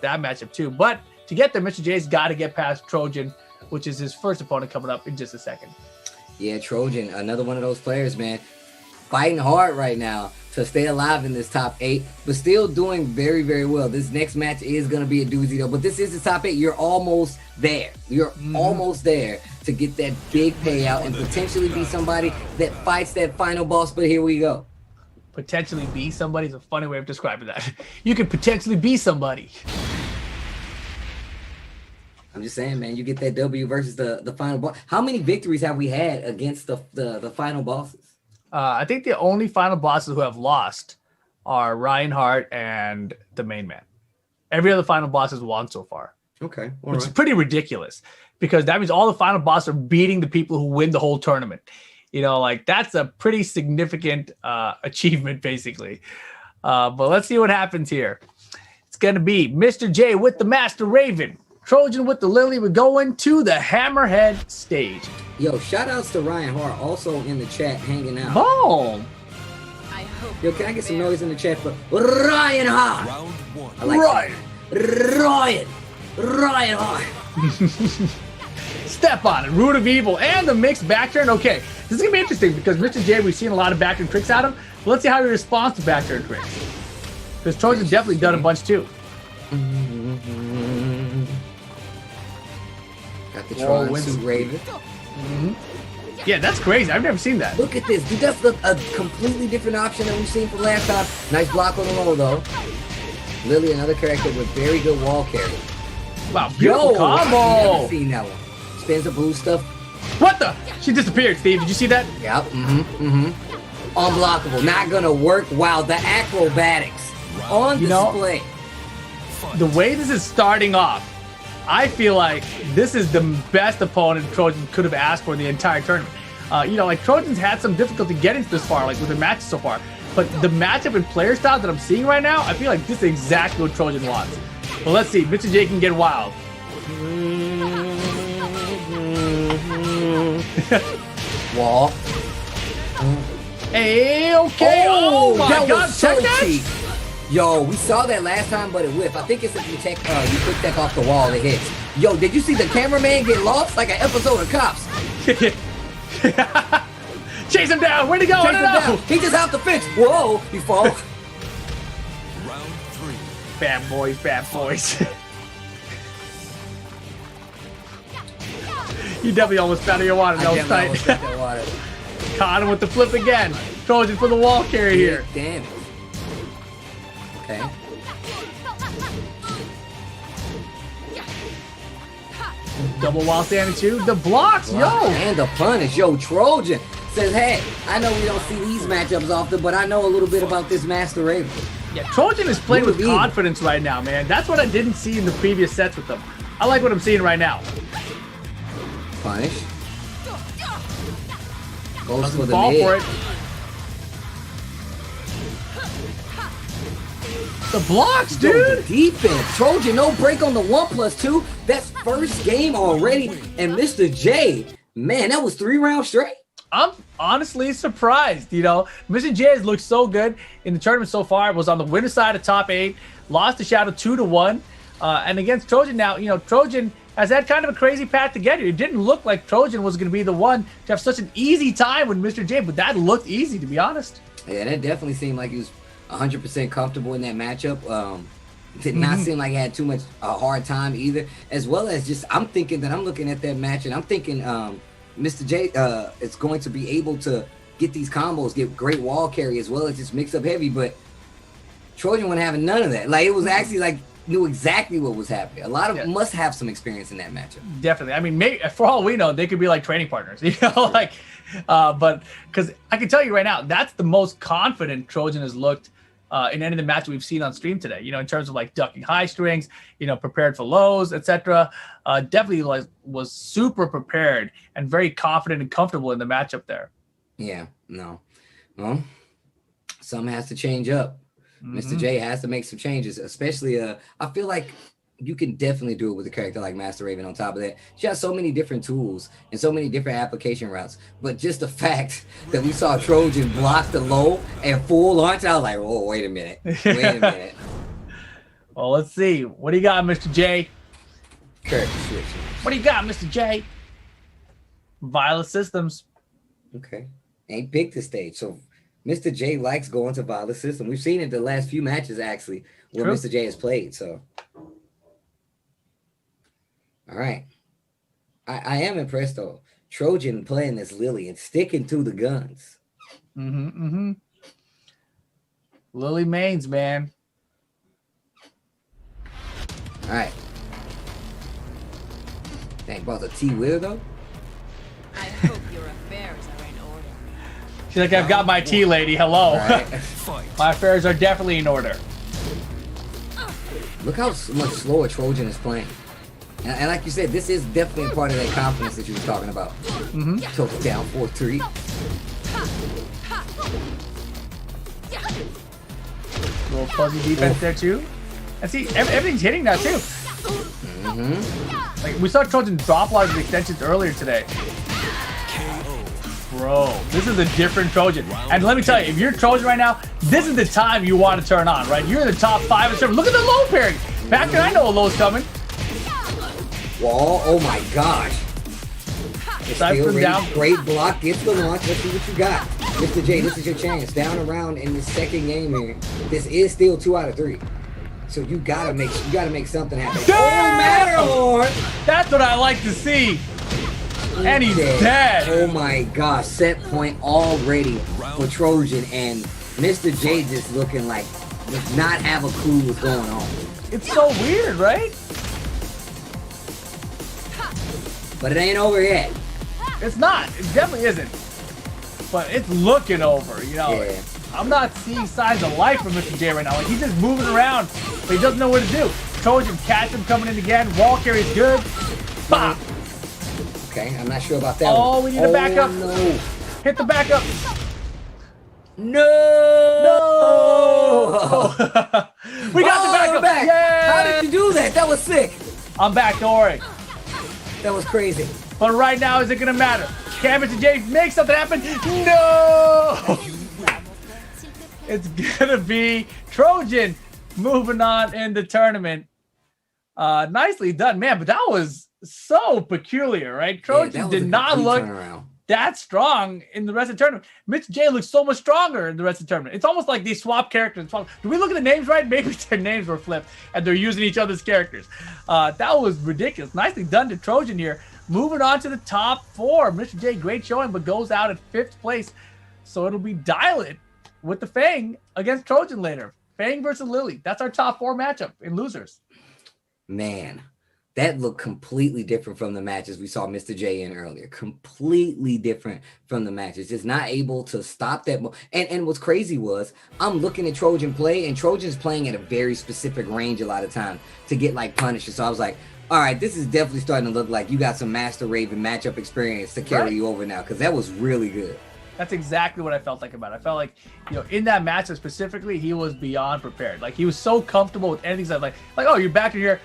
that matchup too. But to get there, Mr. J's got to get past Trojan, which is his first opponent coming up in just a second. Yeah, Trojan, another one of those players, man, fighting hard right now to stay alive in this top 8, but still doing very, very well. This next match is going to be a doozy, though, but this is the top 8. You're almost there. You're almost there to get that big payout and potentially be somebody that fights that final boss, but here we go. Potentially be somebody is a funny way of describing that. You could potentially be somebody. I'm just saying, man, you get that W versus the final boss. How many victories have we had against the final bosses? I think the only final bosses who have lost are Reinhardt and the main man. Every other final boss has won so far. Okay. Which is pretty ridiculous because that means all the final bosses are beating the people who win the whole tournament. You know, like that's a pretty significant achievement, basically. But let's see what happens here. It's going to be Mr. J with the Master Raven. Trojan with the Lili. We're going to the Hammerhead stage. Yo, shout outs to Ryan Hart also in the chat hanging out. Boom. Yo, can I get some noise in the chat for Ryan Hart? I like Ryan Hart. Step on it. Root of Evil and the mixed back turn. Okay, this is going to be interesting because Mr. J, we've seen a lot of back turn tricks out of him. But let's see how he responds to back turn tricks. Because Trojan's definitely done a bunch too. Got the Trojan suit Raven. Yeah, that's crazy. I've never seen that. Look at this. Dude, that's a completely different option than we've seen from last time. Nice block on the low, though. Lili, another character with very good wall carry. Wow, beautiful combo. I've never seen that one. Spins a blue stuff. What the? She disappeared, Steve. Did you see that? Yep. Unblockable. Not going to work. Wow, the acrobatics on display. The way this is starting off, I feel like this is the best opponent Trojan could have asked for the entire tournament. Like Trojan's had some difficulty getting this far, like with the matches so far. But the matchup and player style that I'm seeing right now, I feel like this is exactly what Trojan wants. Well, let's see. Mr. J can get wild. Wall. Hey, okay. Oh my that God, was so check cheap. Yo, we saw that last time, but it whiffed. I think it's if you quick tech off the wall, it hits. Yo, did you see the cameraman get lost like an episode of Cops? Chase him down. Where'd he go? Down. He just hopped the fence. Whoa, he falls. Round 3. Bad boys, bad boys. You definitely almost found your water. That was tight. Caught him with the flip again. Trojan for the wall carry here. Damn it. Okay. Double wall standing two. The blocks, yo. And the punish. Yo, Trojan says, hey, I know we don't see these matchups often, but I know a little bit about this Master Raven. Yeah, Trojan is playing with confidence right now, man. That's what I didn't see in the previous sets with them. I like what I'm seeing right now. Punish. Goes for the fall mid. for it. The blocks, dude. The defense. Trojan, no break on the 1+2. That's first game already. And Mr. J, man, that was 3 rounds straight. I'm honestly surprised. Mr. J has looked so good in the tournament so far. It was on the winner side of top 8. Lost to Shadow 2-1. And against Trojan now, Trojan has had kind of a crazy path to get here. It didn't look like Trojan was going to be the one to have such an easy time with Mr. J, but that looked easy, to be honest. Yeah, that definitely seemed like he was 100% comfortable in that matchup. Did not seem like he had too much hard time either. As well as just, I'm looking at that match and I'm thinking Mr. J is going to be able to get these combos, get great wall carry as well as just mix up heavy. But Trojan wasn't having none of that. Like, it was actually like, knew exactly what was happening. A lot of them must have some experience in that matchup. Definitely. I mean, maybe, for all we know, they could be like training partners, but because I can tell you right now, that's the most confident Trojan has looked in any of the matches we've seen on stream today, in terms of like ducking high strings, prepared for lows, etc. Definitely was super prepared and very confident and comfortable in the matchup there. Yeah, no. Well, something has to change up. Mr. J has to make some changes, especially I feel like you can definitely do it with a character like Master Raven on top of that. She has so many different tools and so many different application routes. But just the fact that we saw Trojan block the low and full launch, I was like, oh, wait a minute. Well, let's see. What do you got, Mr. J? Character switching. What do you got, Mr. J? Violet Systems. Okay. Ain't picked the stage. So Mr. J likes going to Violet System. We've seen it the last few matches, actually, where True. Mr. J has played. So, all right. I am impressed, though. Trojan playing this Lili and sticking to the guns. Lili mains, man. All right. Dang, about the T with her, though. I hope your affairs are in order. She's like, I've got my tea, lady. Hello. Right. Fight. My affairs are definitely in order. Look how much slower Trojan is playing. And like you said, this is definitely a part of that confidence that you were talking about. Took it down 4-3. Little fuzzy defense there, too. And see, everything's hitting now, too. Like, we saw Trojan drop a lot of the extensions earlier today. Bro, this is a different Trojan. And let me tell you, if you're Trojan right now, this is the time you want to turn on, right? You're in the top 5 and 7. Look at the low pairing. Back then, I know a low's coming. Wall, oh my gosh. It's Side still from down. Great block, gets the launch. Let's see what you got. Mr. J, this is your chance. Down around in the second game here. This is still 2 out of 3. So you gotta make something happen. Damn! Oh, Matterhorn! That's what I like to see. And he's dead. Oh my gosh, set point already for Trojan, and Mr. J just looking like does not have a clue what's going on. It's so weird, right? But it ain't over yet. It's not. It definitely isn't. But it's looking over, you know. Yeah. I'm not seeing signs of life from Mr. J right now. Like, he's just moving around, but he doesn't know what to do. Trojan catch him coming in again. Wall carry's good. Bop! Okay, I'm not sure about that Oh, one. we need a backup. No. Hit the backup. No! We got the backup. Back. Yay! How did you do that? That was sick. I'm back, don't worry. That was crazy. But right now, is it going to matter? Can Mr. J make something happen? No! It's going to be Trojan moving on in the tournament. Nicely done, man. But that was so peculiar, right? Trojan did not look that strong in the rest of the tournament. Mr. J looks so much stronger in the rest of the tournament. It's almost like they swap characters. Do we look at the names right? Maybe their names were flipped and they're using each other's characters. That was ridiculous. Nicely done to Trojan here. Moving on to the top 4. Mr. J, great showing, but goes out at 5th place. So it'll be Dial It with the Fang against Trojan later. Fang versus Lili. That's our top 4 matchup in losers. Man, that looked completely different from the matches we saw Mr. J in earlier. Completely different from the matches. Just not able to stop that. And what's crazy was I'm looking at Trojan play, and Trojan's playing at a very specific range a lot of time to get like punishes. So I was like, all right, this is definitely starting to look like you got some Master Raven matchup experience to carry you over now, because that was really good. That's exactly what I felt like about it. I felt like, you know, in that matchup specifically, he was beyond prepared. Like, he was so comfortable with anything. Like, oh, you're back in here.